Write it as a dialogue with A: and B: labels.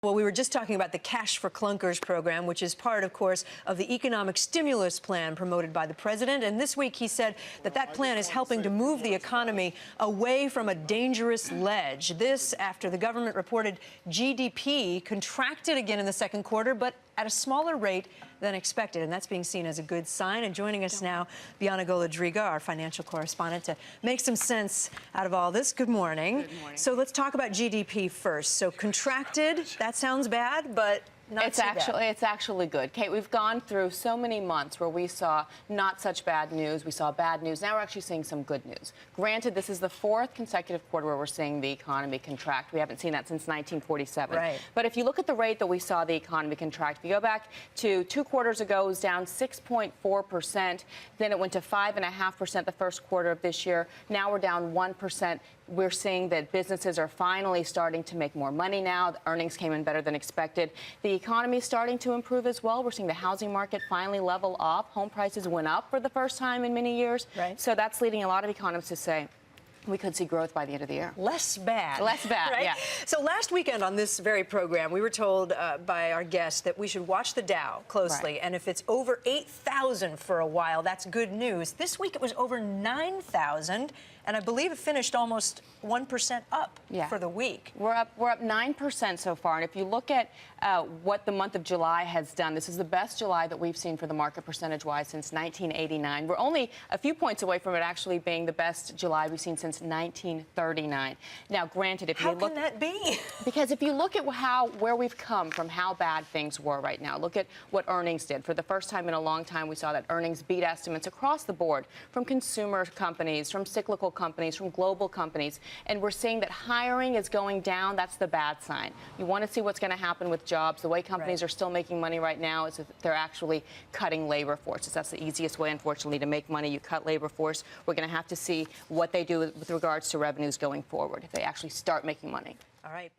A: Well, we were just talking about the Cash for Clunkers program, which is part, of course, of the economic stimulus plan promoted by the president. And this week he said that that plan is helping to move the economy away from a dangerous ledge. This after the government reported GDP contracted again in the second quarter, but at a smaller rate than expected, and that's being seen as a good sign. And joining us now, Bianca Golodriga, our financial correspondent, to make some sense out of all this. Good morning.
B: Good morning.
A: So let's talk about GDP first. So contracted, that sounds bad, but it's
B: actually good. Kate, we've gone through so many months where we saw not such bad news. We saw bad news. Now we're actually seeing some good news. Granted, this is the fourth consecutive quarter where we're seeing the economy contract. We haven't seen that since 1947.
A: Right.
B: But if you look at the rate that we saw the economy contract, if you go back to 2 quarters ago, it was down 6.4%. Then it went to 5.5% the first quarter of this year. Now we're down 1%. We're seeing that businesses are finally starting to make more money now. The earnings came in better than expected. The economy is starting to improve as well. We're seeing the housing market finally level off. Home prices went up for the first time in many years.
A: Right.
B: So that's leading a lot of economists to say we could see growth by the end of the year.
A: Less bad.
B: Less bad,
A: right?
B: Yeah.
A: So last weekend on this very program, we were told by our guest that we should watch the Dow closely.
B: Right.
A: And if it's over 8,000 for a while, that's good news. This week it was over 9,000, and I believe it finished almost 1% up for the week.
B: We're up 9% so far. And if you look at what the month of July has done, this is the best July that we've seen for the market percentage-wise since 1989. We're only a few points away from it actually being the best July we've seen since 1939. Now, granted, if you look...
A: How can that be?
B: Because if you look at where we've come from, how bad things were right now, look at what earnings did. For the first time in a long time, we saw that earnings beat estimates across the board from consumer companies, from cyclical companies, from global companies. And we're seeing that hiring is going down. That's the bad sign. You want to see what's going to happen with jobs. The way companies are still making money right now is if they're actually cutting labor forces. That's the easiest way, unfortunately, to make money. You cut labor force. We're going to have to see what they do with regards to revenues going forward if they actually start making money.
A: All right.